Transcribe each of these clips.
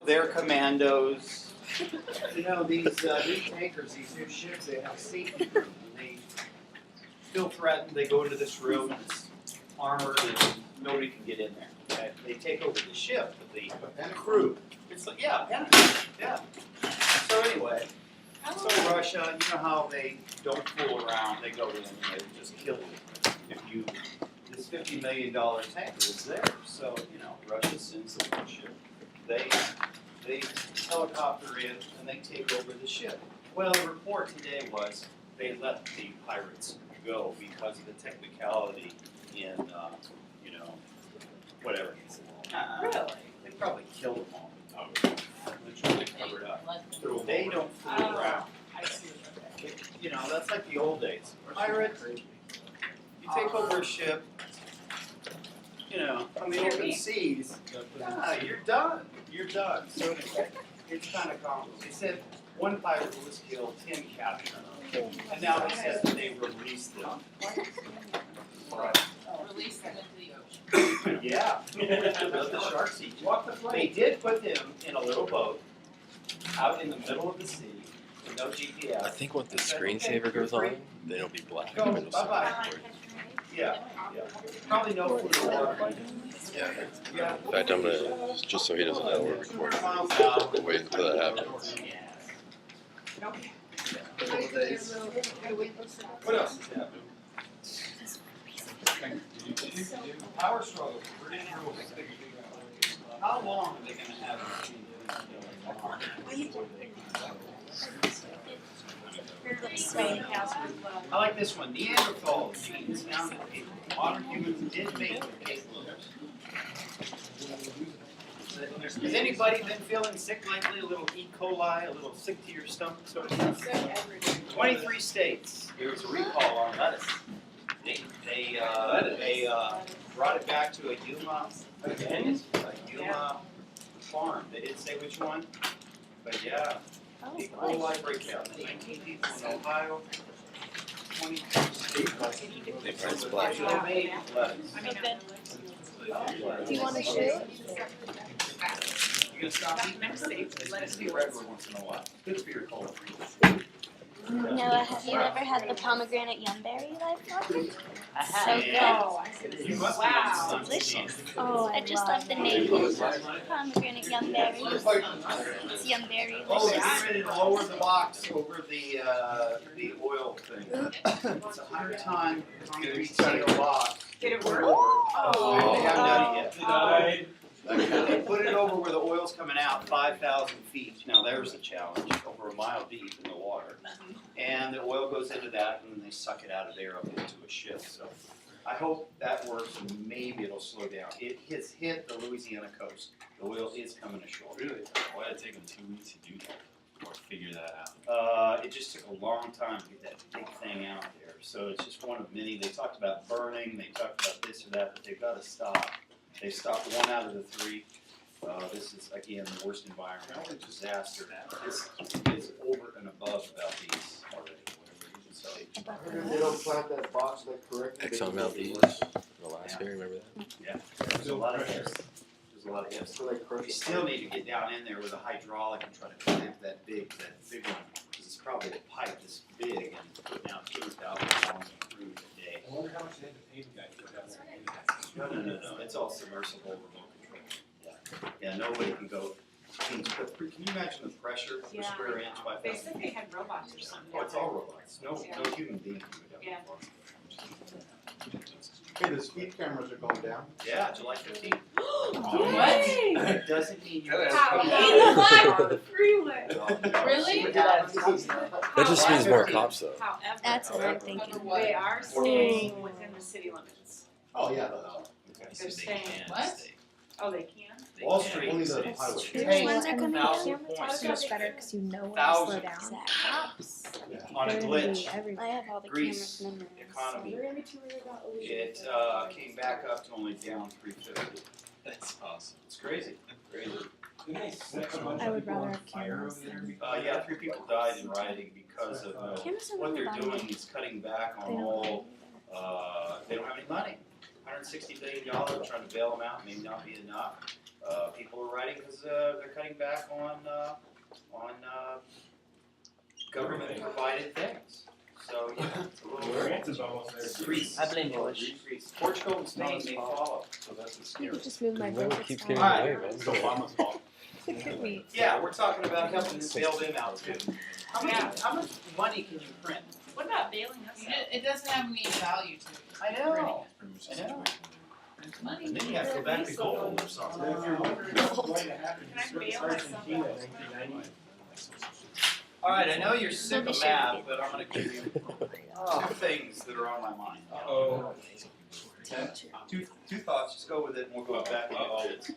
They're commandos. You know, these new tankers, these new ships, they have safety room. And they feel threatened. They go into this room that's armored and nobody can get in there. Okay? They take over the ship, but the crew. It's like, yeah. So anyway, so Russia, you know how they don't fool around. They go in and they just kill you. This $50 million tanker is there. So, you know, Russia sends the ship. They helicopter in and they take over the ship. Well, the report today was they let the pirates go because of the technicality in, whatever. Really? They probably killed them all. They're trying to cover it up. They don't fool around. I see what you're saying. You know, that's like the old days. Pirate, you take over a ship, you know, on the open seas, you're done. You're done. So anyway, it's kind of complicated. They said one pirate was killed, 10 captured. And now they said that they released them. Release them into the ocean. Yeah. Let the sharks eat you. They did put them in a little boat out in the middle of the sea with no GPS. I think when the screensaver goes on, then it'll be black. Go, bye-bye. Yeah. Probably no food or water. Yeah. In fact, I'm gonna, just so he doesn't know we're recording, wait until that happens. What else is happening? Power struggle. How long are they going to have I like this one. Neanderthal genes found in people. Modern humans did make the cave loads. Has anybody been feeling sick lately? A little E. coli, a little sick to your stomach sort of stuff? 23 states. There was a recall on lettuce. They brought it back to a Yuma farm. They didn't say which one, but yeah. E. coli breakdown. 19 people in Ohio, 22 states. Do you want to shoot? You gonna stop eating? Lettuce be red every once in a while. Good for your colon. Noah, have you ever had the pomegranate yumberry lifeline? I So have. good. You must be Wow. Delicious. Oh, I just love the name. Pomegranate yumberry. It's yumberry. Oh, Delicious. get ready to lower the box over the oil thing. It's a 100-ton concrete steel box. Did it work? They haven't done Oh. it yet. They put it over where the oil's coming out, 5,000 feet. Now there's a challenge, over a mile deep in the water. And the oil goes into that and then they suck it out of there up into a ship. So I hope that works and maybe it'll slow down. It has hit the Louisiana coast. The oil is coming ashore. Really? Why did it take them 2 weeks to do that or figure that out? It just took a long time to get that big thing out there. So it's just one of many. They talked about burning, they talked about this or that, but they've got to stop. They stopped 1 out of the 3. This is, again, the worst environmental disaster. This is over and above about these already. So, They don't plant that box like correctly. Exxon Valdez, the last year, remember that? yeah, there's a lot of ifs. There's a lot of ifs. So they crush We it. still need to get down in there with a hydraulic and try to clamp that big one, because it's probably a pipe this big and putting out 2,000 gallons of crude a day. I wonder how much they had to pay the guy to go down there. No, it's all submersible remote control. Yeah, nobody can go. Can you imagine the pressure per Yeah. square inch, They 5,000 said they feet? had robots or something. Oh, it's all robots. No human being can go down Yeah. that far. Hey, the speed cameras are going down. Yeah, July 15th. What? It doesn't mean you're. How? speeding. 85 on the freeway. Really? That just means more cops though. However, That's what I'm thinking. they are staying within the city limits. Oh, yeah. They're staying, what? Oh, they can? Wall Street. Only the it's highway. true. Which ones are coming out? 1,000 points. It's better because you know when to slow Thousands. down. On a glitch. I have all the Greece, cameras memorized. economy. It came back up to only down 350. That's awesome. It's crazy. Crazy. I would rather have cameras than. Yeah, 3 people died in rioting because of Cameras are what really they're bad. doing is cutting back on They don't all. They don't have any money. $160 billion trying to bail them out may not be enough. People are writing because they're cutting back on government provided things. So it's a little Greece. I blame Bush. Greece. Portugal and Spain may follow. So that's the You scary. could just move my Whoever budget keeps down. getting away, man. It's Obama's fault. Look at me. Yeah, we're talking about helping to bail them out too. How much money can you print? What about bailing us out? It doesn't have any value to it. I know. Pretty much the I know. situation. Money. And then you have to go back to gold or something. Can I bail myself out? All right, I know you're sick of math, but I'm going to give you two things that are on my mind. Oh. Two thoughts. Just go with it, and we'll go back into kids.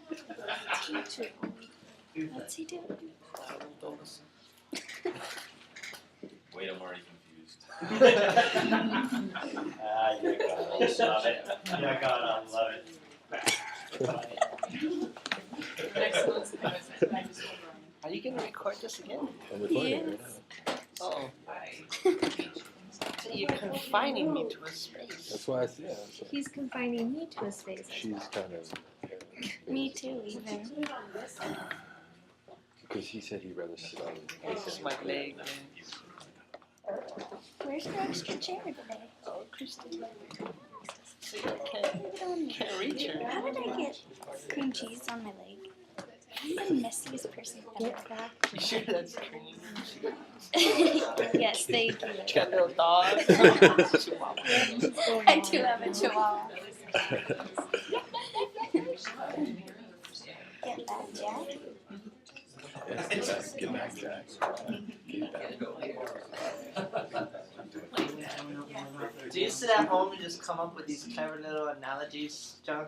What's he doing? Wait, I'm already confused. You gotta love it. You gotta love it. Next one's the business. Are you gonna record this again? I'm recording right Yes. Oh. So you're confining me to a space. That's why I said. Yeah, He's confining me to a space. she's kind of. Me too, even. Because he said he'd rather sit on. This is my leg. Where's your extra chair today? Oh, Christy. See, I can't reach her. How did I get cream cheese on my leg? I'm the messiest person ever. You sure that's cream? Yes, thank you. Got a little dog. I do have a chihuahua. Get that, Jack. Get back, Jack. Do you sit at home and just come up with these clever little analogies, John?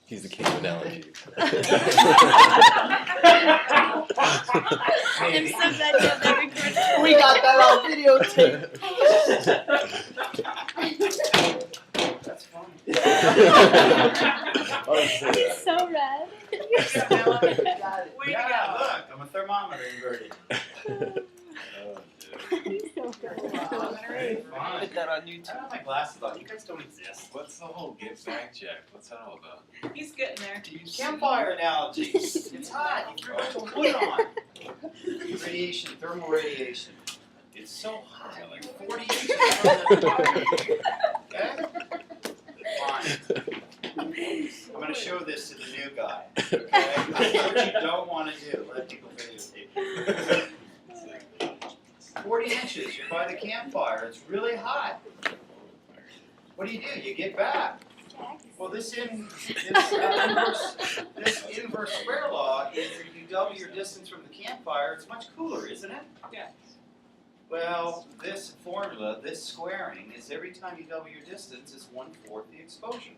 He's the king of analogy. I'm so glad you have that recorded. We got that on videotape. That's funny. It's so rad. Got it. Yeah, look, I'm a thermometer inverted. He's so good. Fine. Put that on I YouTube. don't have my glasses on. You guys don't exist. What's the whole get back, Jack? What's that all about? He's getting there. Do you see? Campfire analogies. It's hot. You threw a bunch of wood on. Radiation, thermal radiation. It's so hot. Like 40 inches from the fire. Okay? Fine. I'm going to show this to the new guy. Okay? This is what you don't want to do. Let people videotape you. 40 inches. You're by the campfire. It's really hot. What do? You get back. Well, this inverse square law is if you double your distance from the campfire, it's much cooler, isn't it? Yeah. Well, this formula, this squaring, is every time you double your distance, it's 1/4 the exposure.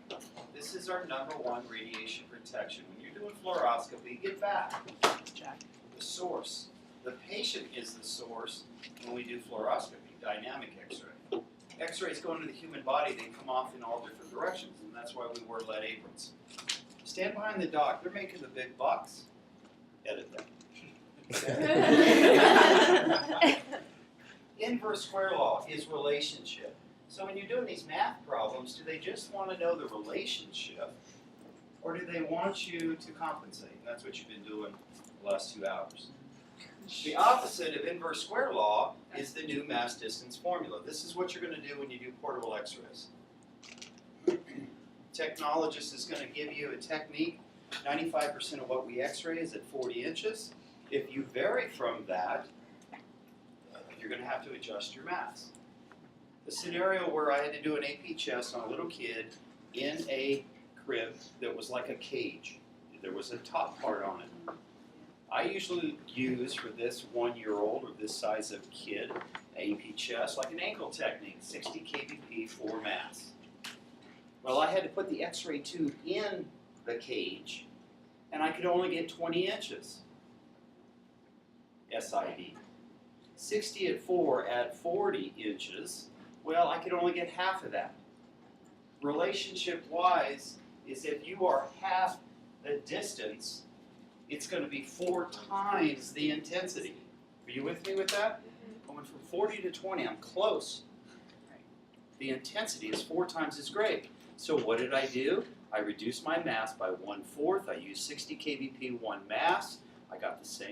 This is our #1 radiation protection. When you're doing fluoroscopy, get back. The source. The patient is the source when we do fluoroscopy, dynamic X-ray. X-rays go into the human body, they come off in all different directions, and that's why we wear lead aprons. Stand behind the doc, they're making the big bucks. Edit them. Inverse square law is relationship. So when you're doing these math problems, do they just want to know the relationship, or do they want you to compensate? And that's what you've been doing the last 2 hours. The opposite of inverse square law is the new mass distance formula. This is what you're going to do when you do portable x-rays. Technologist is going to give you a technique. 95% of what we x-ray is at 40 inches. If you vary from that, you're going to have to adjust your mass. The scenario where I had to do an AP chest on a little kid in a crib that was like a cage. There was a top part on it. I usually use for this 1-year-old or this size of kid, AP chest, like an ankle technique, 60 kbp for mass. Well, I had to put the x-ray tube in the cage, and I could only get 20 inches. SID. 60 at 4 at 40 inches, well, I could only get half of that. Relationship-wise, is if you are half the distance, it's going to be 4 times the intensity. Are you with me with that? Going from 40 to 20, I'm close. The intensity is 4 times as great. So what did I do? I reduced my mass by 1/4. I used 60 kVp one mass. I got the same